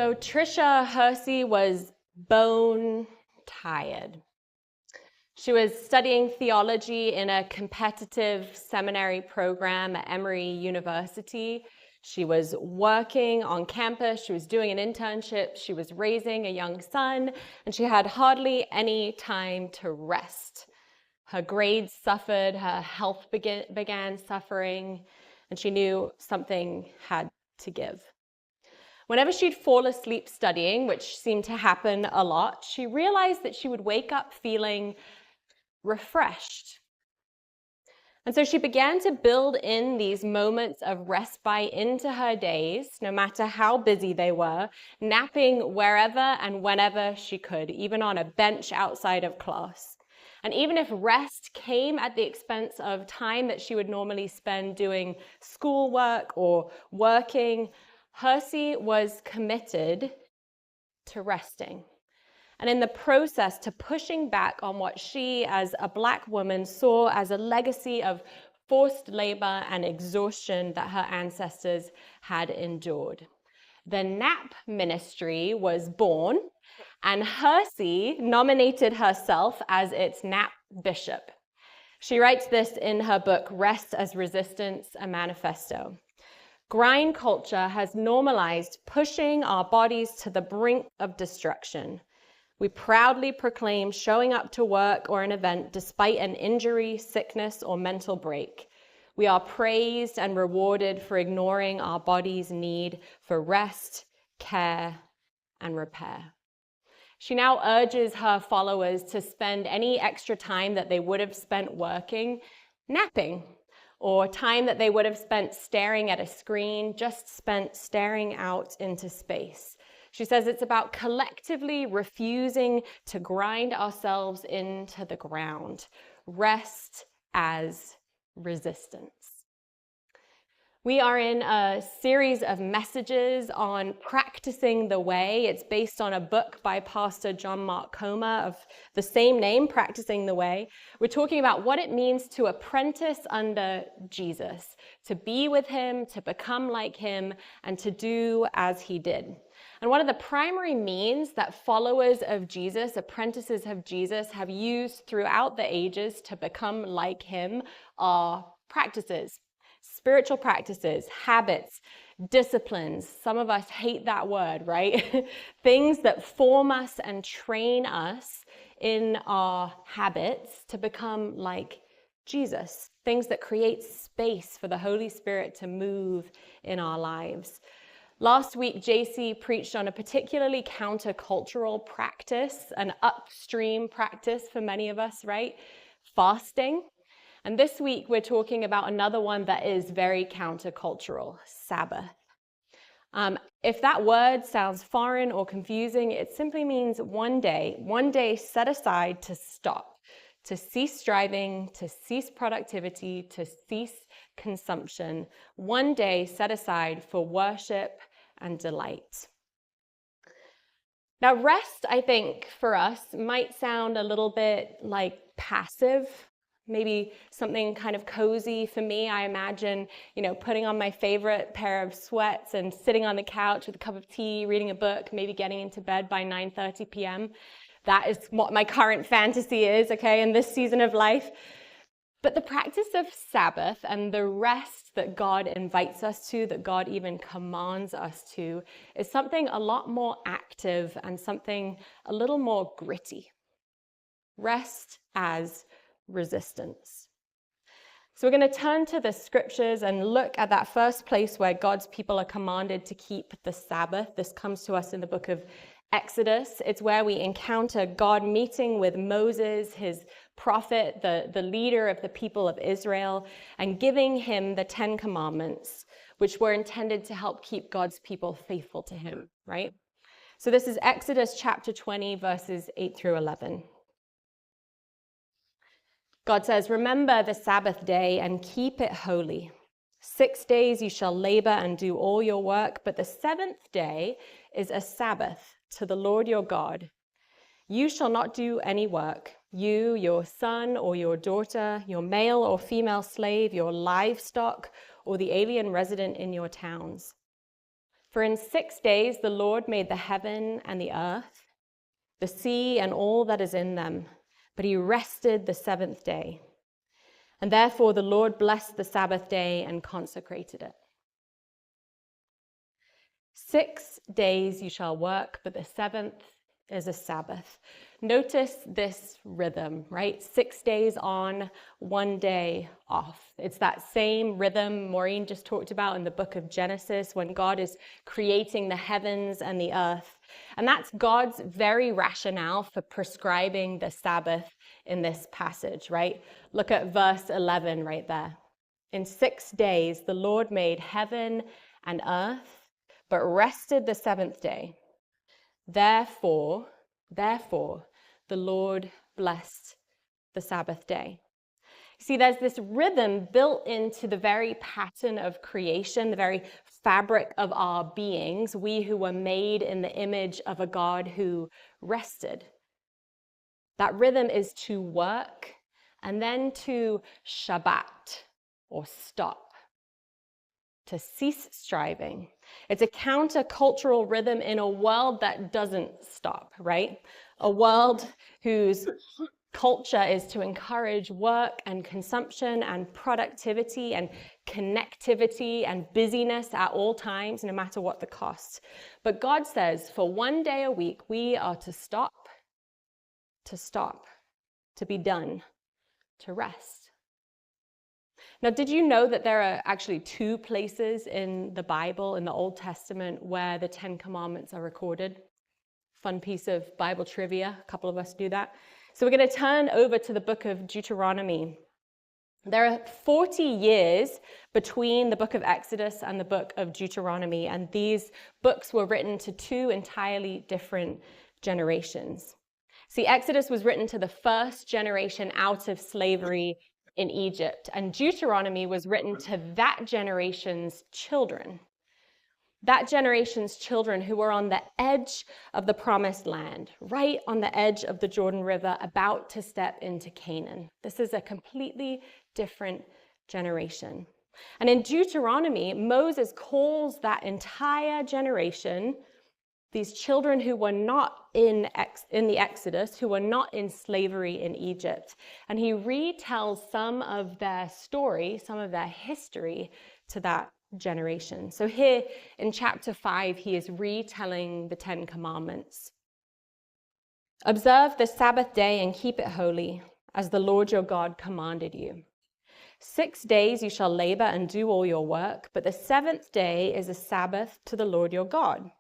So Trisha Hersey was bone tired. She was studying theology in a competitive seminary program at Emory University. She was working on campus, she was doing an internship, she was raising a young son, and she had hardly any time to rest. Her grades suffered, her health began suffering, and she knew something had to give. Whenever she'd fall asleep studying, which seemed to happen a lot, she realized that she would wake up feeling refreshed. And so she began to build in these moments of respite into her days, no matter how busy they were, napping wherever and whenever she could, even on a bench outside of class. And even if rest came at the expense of time that she would normally spend doing schoolwork or working, Hersey was committed to resting. And in the process, to pushing back on what she, as a Black woman, saw as a legacy of forced labor and exhaustion that her ancestors had endured. The NAP ministry was born, and Hersey nominated herself as its NAP bishop. She writes this in her book, Rest as Resistance, a Manifesto. Grind culture has normalized pushing our bodies to the brink of destruction. We proudly proclaim showing up to work or an event despite an injury, sickness, or mental break. We are praised and rewarded for ignoring our body's need for rest, care, and repair. She now urges her followers to spend any extra time that they would have spent working napping, or time that they would have spent staring at a screen, just spent staring out into space. She says it's about collectively refusing to grind ourselves into the ground. Rest as resistance. We are in a series of messages on practicing the way. It's based on a book by Pastor John Mark Comer of the same name, Practicing the Way. We're talking about what it means to apprentice under Jesus, to be with him, to become like him, and to do as he did. And one of the primary means that followers of Jesus, apprentices of Jesus, have used throughout the ages to become like him are practices. Spiritual practices, habits, disciplines. Some of us hate that word, right? Things that form us and train us in our habits to become like Jesus. Things that create space for the Holy Spirit to move in our lives. Last week, JC preached on a particularly countercultural practice, an upstream practice for many of us, right? Fasting. And this week, we're talking about another one that is very countercultural, Sabbath. If that word sounds foreign or confusing, it simply means one day set aside to stop, to cease striving, to cease productivity, to cease consumption. One day set aside for worship and delight. Now, rest, I think, for us might sound a little bit like passive. Maybe something kind of cozy. For me, I imagine, putting on my favorite pair of sweats and sitting on the couch with a cup of tea, reading a book, maybe getting into bed by 9:30 p.m. That is what my current fantasy is, okay, in this season of life. But the practice of Sabbath and the rest that God invites us to, that God even commands us to, is something a lot more active and something a little more gritty. Rest as resistance. So we're going to turn to the scriptures and look at that first place where God's people are commanded to keep the Sabbath. This comes to us in the book of Exodus. It's where we encounter God meeting with Moses, his prophet, the leader of the people of Israel, and giving him the 10 commandments, which were intended to help keep God's people faithful to him, right? So this is Exodus chapter 20, verses 8 through 11. God says, "Remember the Sabbath day and keep it holy. 6 days you shall labor and do all your work, but the seventh day is a Sabbath to the Lord your God. You shall not do any work, you, your son or your daughter, your male or female slave, your livestock, or the alien resident in your towns. For in 6 days the Lord made the heaven and the earth, the sea and all that is in them, but he rested the seventh day. And therefore the Lord blessed the Sabbath day and consecrated it. 6 days you shall work, but the seventh is a Sabbath. Notice this rhythm, right? 6 days on, 1 day off. It's that same rhythm Maureen just talked about in the book of Genesis when God is creating the heavens and the earth. And that's God's very rationale for prescribing the Sabbath in this passage, right? Look at verse 11 right there. In 6 days, the Lord made heaven and earth, but rested the seventh day. Therefore, the Lord blessed the Sabbath day. See, there's this rhythm built into the very pattern of creation, the very fabric of our beings, we who were made in the image of a God who rested. That rhythm is to work and then to Shabbat, or stop, to cease striving. It's a countercultural rhythm in a world that doesn't stop, right? A world whose culture is to encourage work and consumption and productivity and connectivity and busyness at all times, no matter what the cost. But God says for 1 day a week, we are to stop, to be done, to rest. Now, did you know that there are actually 2 places in the Bible, in the Old Testament, where the 10 Commandments are recorded? Fun piece of Bible trivia. A couple of us do that. So we're going to turn over to the book of Deuteronomy. There are 40 years between the book of Exodus and the book of Deuteronomy, and these books were written to 2 entirely different generations. See, Exodus was written to the first generation out of slavery in Egypt, and Deuteronomy was written to that generation's children. That generation's children who were on the edge of the promised land, right on the edge of the Jordan River, about to step into Canaan. This is a completely different generation. And in Deuteronomy, Moses calls that entire generation, these children who were not in the Exodus, who were not in slavery in Egypt. And he retells some of their story, some of their history to that generation. So here in chapter 5, he is retelling the 10 Commandments. Observe the Sabbath day and keep it holy, as the Lord your God commanded you. 6 days you shall labor and do all your work, but the seventh day is a Sabbath to the Lord your God.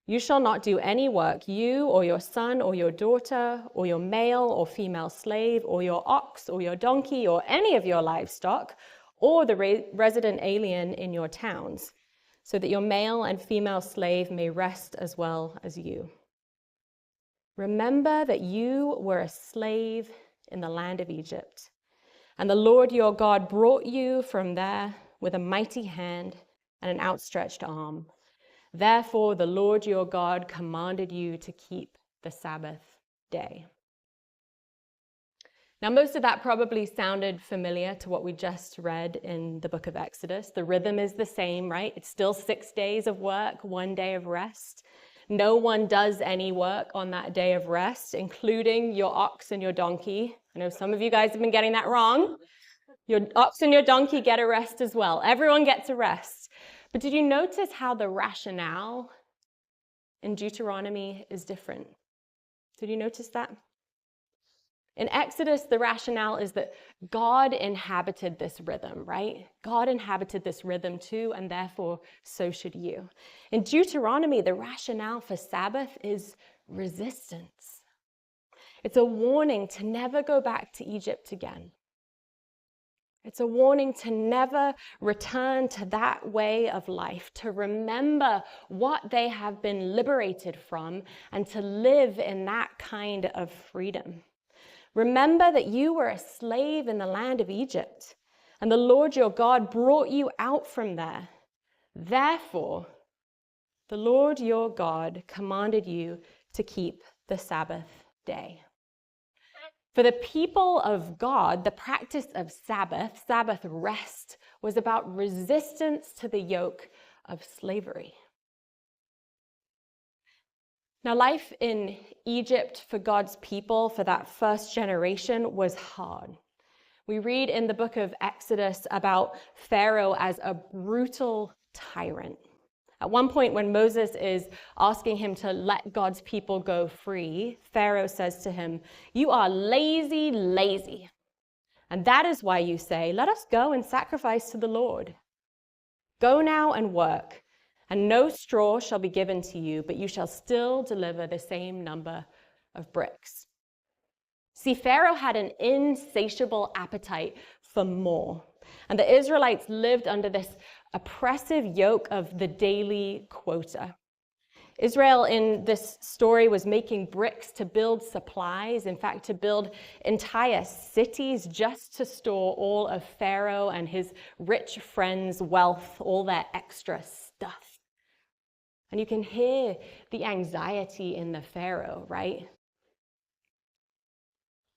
You shall not do any work, you or your son or your daughter or your male or female slave or your ox or your donkey or any of your livestock or the resident alien in your towns, so that your male and female slave may rest as well as you. Remember that you were a slave in the land of Egypt, and the Lord your God brought you from there with a mighty hand and an outstretched arm. Therefore, the Lord your God commanded you to keep the Sabbath day. Now, most of that probably sounded familiar to what we just read in the book of Exodus. The rhythm is the same, right? It's still 6 days of work, 1 day of rest. No one does any work on that day of rest, including your ox and your donkey. I know some of you guys have been getting that wrong. Your ox and your donkey get a rest as well. Everyone gets a rest. But did you notice how the rationale in Deuteronomy is different? Did you notice that? In Exodus, the rationale is that God inhabited this rhythm, right? God inhabited this rhythm too, and therefore so should you. In Deuteronomy, the rationale for Sabbath is resistance. It's a warning to never go back to Egypt again. It's a warning to never return to that way of life, to remember what they have been liberated from, and to live in that kind of freedom. Remember that you were a slave in the land of Egypt, and the Lord your God brought you out from there. Therefore, the Lord your God commanded you to keep the Sabbath day. For the people of God, the practice of Sabbath rest, was about resistance to the yoke of slavery. Now, life in Egypt for God's people, for that first generation, was hard. We read in the book of Exodus about Pharaoh as a brutal tyrant. At one point, when Moses is asking him to let God's people go free, Pharaoh says to him, "You are lazy, lazy. And that is why you say, 'Let us go and sacrifice to the Lord.' Go now and work, and no straw shall be given to you, but you shall still deliver the same number of bricks." See, Pharaoh had an insatiable appetite for more, and the Israelites lived under this oppressive yoke of the daily quota. Israel in this story was making bricks to build supplies, in fact, to build entire cities just to store all of Pharaoh and his rich friends' wealth, all their extra stuff. And you can hear the anxiety in the Pharaoh, right?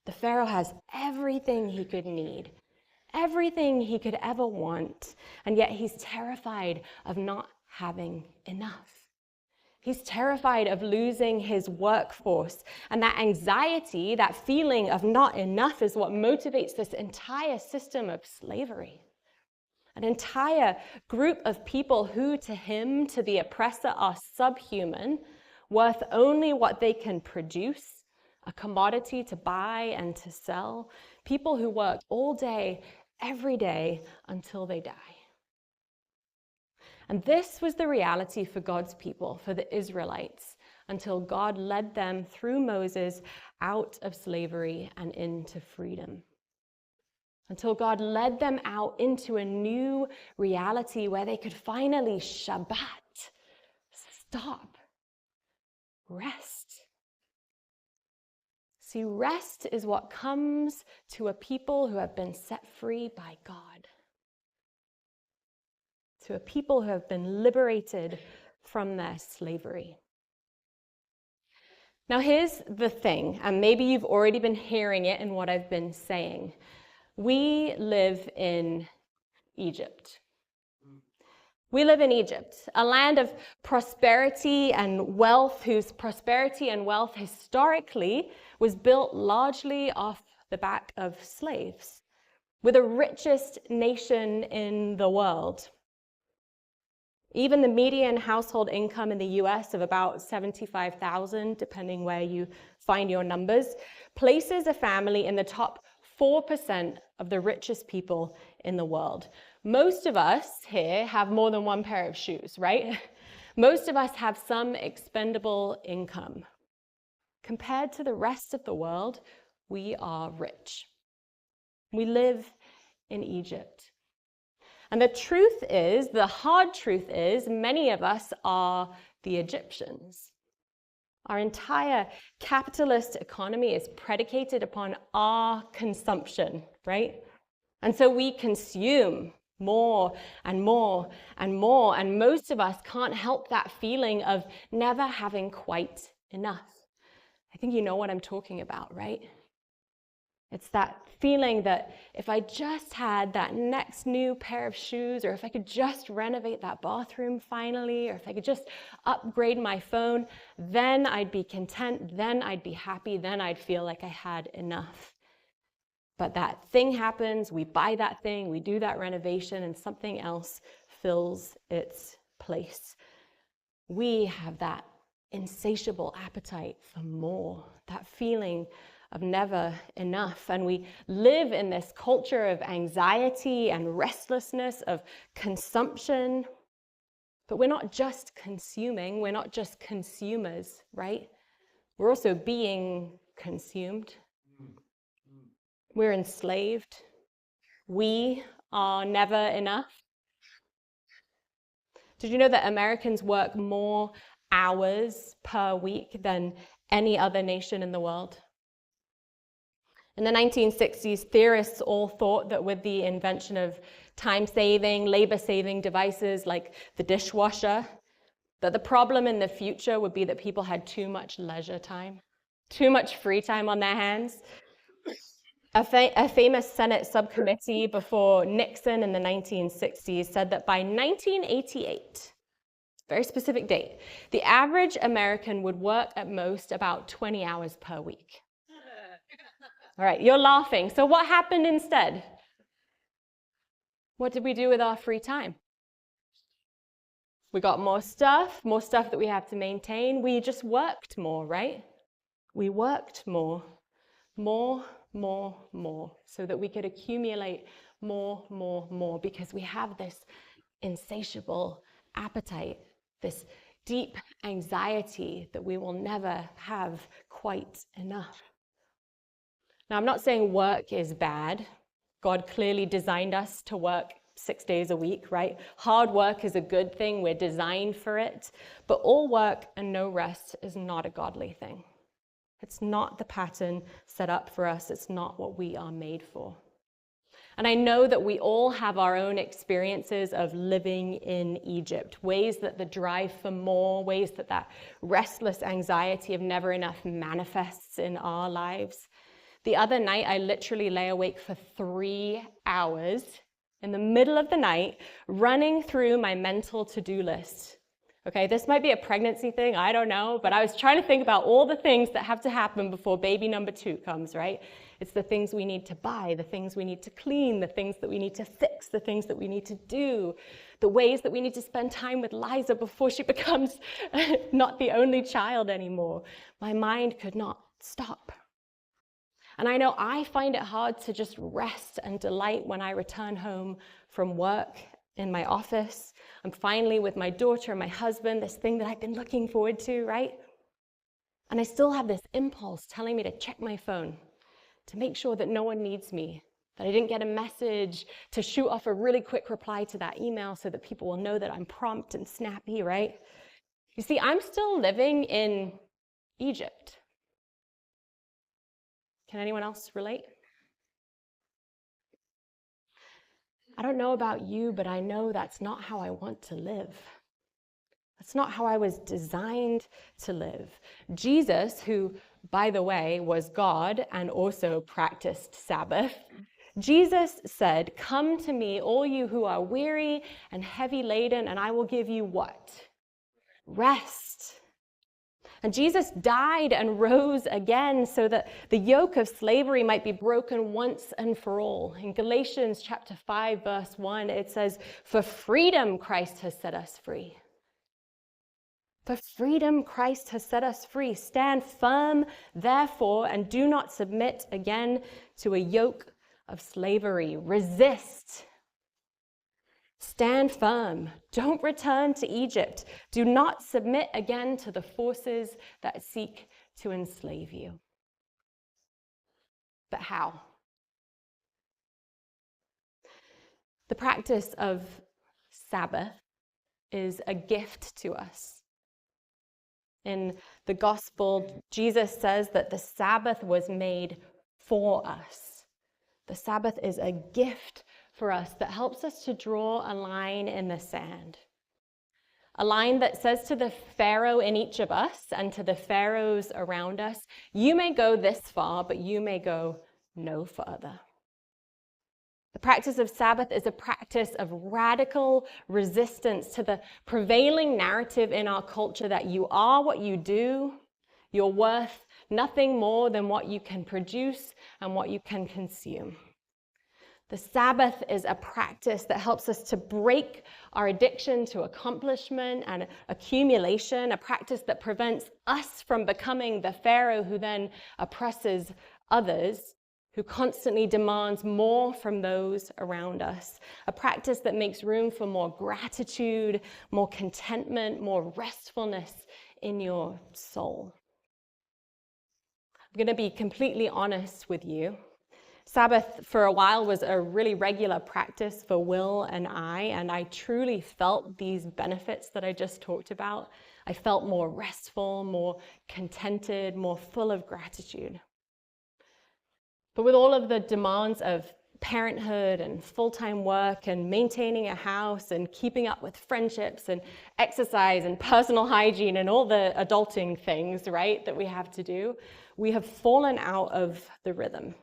The Pharaoh has everything he could need, everything he could ever want, and yet he's terrified of not having enough. He's terrified of losing his workforce. And that anxiety, that feeling of not enough, is what motivates this entire system of slavery. An entire group of people who, to him, to the oppressor, are subhuman, worth only what they can produce, a commodity to buy and to sell. People who work all day, every day, until they die. And this was the reality for God's people, for the Israelites, until God led them through Moses out of slavery and into freedom. Until God led them out into a new reality where they could finally Shabbat, stop, rest. See, rest is what comes to a people who have been set free by God. To a people who have been liberated from their slavery. Now here's the thing, and maybe you've already been hearing it in what I've been saying. We live in Egypt. We live in Egypt, a land of prosperity and wealth, whose prosperity and wealth historically was built largely off the back of slaves. We're the richest nation in the world. Even the median household income in the US of about $75,000, depending where you find your numbers, places a family in the top 4% of the richest people in the world. Most of us here have more than one pair of shoes, right? Most of us have some expendable income. Compared to the rest of the world, we are rich. We live in Egypt. And the truth is, the hard truth is, many of us are the Egyptians. Our entire capitalist economy is predicated upon our consumption, right? And so we consume more and more and more, and most of us can't help that feeling of never having quite enough. I think you know what I'm talking about, right? It's that feeling that if I just had that next new pair of shoes, or if I could just renovate that bathroom finally, or if I could just upgrade my phone, then I'd be content, then I'd be happy, then I'd feel like I had enough. But that thing happens, we buy that thing, we do that renovation, and something else fills its place. We have that insatiable appetite for more, that feeling of never enough. And we live in this culture of anxiety and restlessness, of consumption. But we're not just consuming, we're not just consumers, right? We're also being consumed. We're enslaved. We are never enough. Did you know that Americans work more hours per week than any other nation in the world? In the 1960s, theorists all thought that with the invention of time-saving, labor-saving devices like the dishwasher, that the problem in the future would be that people had too much leisure time, too much free time on their hands. A famous Senate subcommittee before Nixon in the 1960s said that by 1988, very specific date. The average American would work at most about 20 hours per week. All right, you're laughing. So what happened instead? What did we do with our free time? We got more stuff that we have to maintain. We just worked more, right? We worked more, so that we could accumulate more, because we have this insatiable appetite, this deep anxiety that we will never have quite enough. Now, I'm not saying work is bad. God clearly designed us to work 6 days a week, right? Hard work is a good thing. We're designed for it. But all work and no rest is not a godly thing. It's not the pattern set up for us. It's not what we are made for. And I know that we all have our own experiences of living in Egypt, ways that the drive for more, ways that that restless anxiety of never enough manifests in our lives. The other night, I literally lay awake for 3 hours in the middle of the night, running through my mental to-do list. Okay, this might be a pregnancy thing, I don't know, but I was trying to think about all the things that have to happen before baby number 2 comes, right? It's the things we need to buy, the things we need to clean, the things that we need to fix, the things that we need to do, the ways that we need to spend time with Liza before she becomes not the only child anymore. My mind could not stop. And I know I find it hard to just rest and delight when I return home from work in my office. I'm finally with my daughter and my husband, this thing that I've been looking forward to, right? And I still have this impulse telling me to check my phone, to make sure that no one needs me, that I didn't get a message, to shoot off a really quick reply to that email so that people will know that I'm prompt and snappy, right? You see, I'm still living in Egypt. Can anyone else relate? I don't know about you, but I know that's not how I want to live. That's not how I was designed to live. Jesus, who, by the way, was God and also practiced Sabbath, Jesus said, "Come to me, all you who are weary and heavy laden, and I will give you" what? Rest. And Jesus died and rose again so that the yoke of slavery might be broken once and for all. In Galatians chapter 5, verse 1, it says, "For freedom Christ has set us free." For freedom Christ has set us free. Stand firm, therefore, and do not submit again to a yoke of slavery. Resist. Stand firm. Don't return to Egypt. Do not submit again to the forces that seek to enslave you. But how? The practice of Sabbath is a gift to us. In the gospel, Jesus says that the Sabbath was made for us. The Sabbath is a gift for us that helps us to draw a line in the sand. A line that says to the Pharaoh in each of us and to the pharaohs around us, you may go this far, but you may go no further. The practice of Sabbath is a practice of radical resistance to the prevailing narrative in our culture that you are what you do, you're worth nothing more than what you can produce and what you can consume. The Sabbath is a practice that helps us to break our addiction to accomplishment and accumulation, a practice that prevents us from becoming the Pharaoh who then oppresses others, who constantly demands more from those around us, a practice that makes room for more gratitude, more contentment, more restfulness in your soul. I'm going to be completely honest with you. Sabbath for a while was a really regular practice for Will and I truly felt these benefits that I just talked about. I felt more restful, more contented, more full of gratitude. But with all of the demands of parenthood and full-time work and maintaining a house and keeping up with friendships and exercise and personal hygiene and all the adulting things, right, that we have to do, we have fallen out of the rhythm.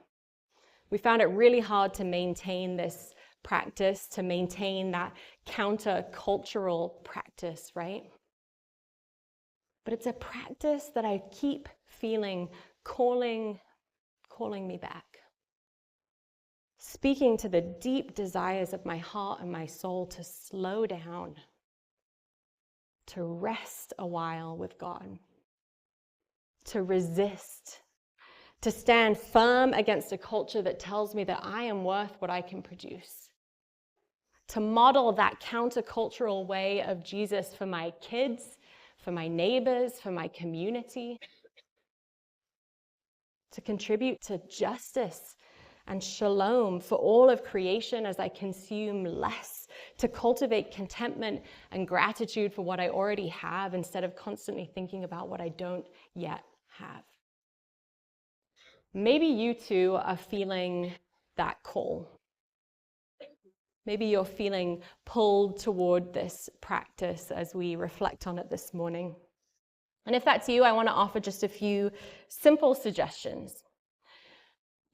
We found it really hard to maintain this practice, to maintain that counter-cultural practice, right? but it's a practice that I keep feeling calling me back. Speaking to the deep desires of my heart and my soul to slow down, to rest a while with God, to resist, to stand firm against a culture that tells me that I am worth what I can produce, to model that countercultural way of Jesus for my kids, for my neighbors, for my community, to contribute to justice and shalom for all of creation as I consume less, to cultivate contentment and gratitude for what I already have instead of constantly thinking about what I don't yet have. Maybe you too are feeling that call. Maybe you're feeling pulled toward this practice as we reflect on it this morning. And if that's you, I want to offer just a few simple suggestions.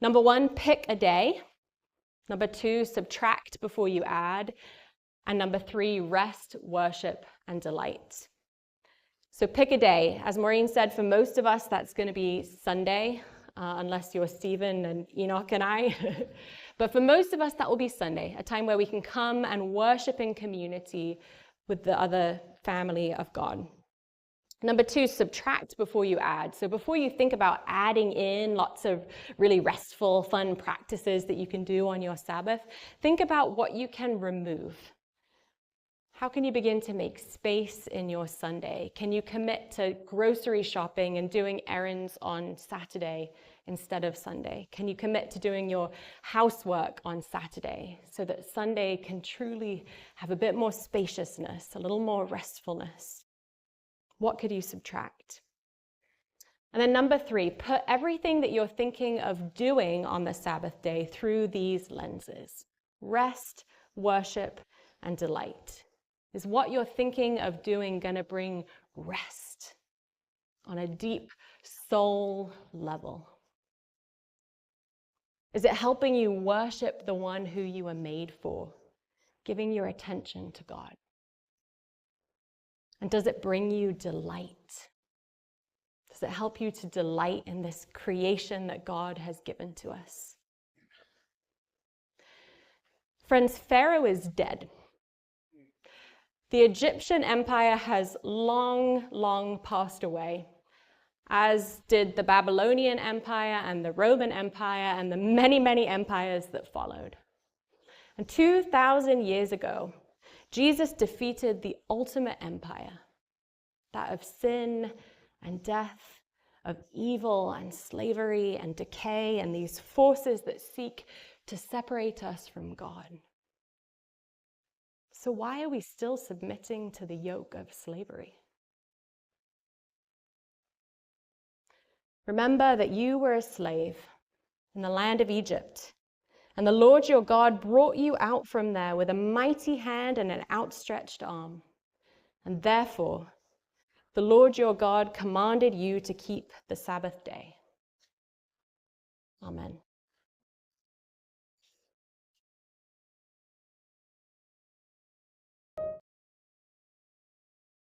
Number 1, pick a day. Number 2, subtract before you add. And number 3, rest, worship, and delight. So pick a day. As Maureen said, for most of us, that's going to be Sunday, unless you're Stephen and Enoch and I. But for most of us, that will be Sunday, a time where we can come and worship in community with the other family of God. Number 2, subtract before you add. So before you think about adding in lots of really restful, fun practices that you can do on your Sabbath, think about what you can remove. How can you begin to make space in your Sunday? Can you commit to grocery shopping and doing errands on Saturday instead of Sunday? Can you commit to doing your housework on Saturday so that Sunday can truly have a bit more spaciousness, a little more restfulness? What could you subtract? And then number 3, put everything that you're thinking of doing on the Sabbath day through these lenses. Rest, worship, and delight. Is what you're thinking of doing going to bring rest on a deep soul level? Is it helping you worship the one who you were made for, giving your attention to God? And does it bring you delight? Does it help you to delight in this creation that God has given to us? Friends, Pharaoh is dead. The Egyptian empire has long passed away, as did the Babylonian Empire and the Roman Empire and the many empires that followed. And 2,000 years ago, Jesus defeated the ultimate empire, that of sin and death, of evil and slavery and decay and these forces that seek to separate us from God. So why are we still submitting to the yoke of slavery? Remember that you were a slave in the land of Egypt, and the Lord your God brought you out from there with a mighty hand and an outstretched arm. And therefore, the Lord your God commanded you to keep the Sabbath day. Amen.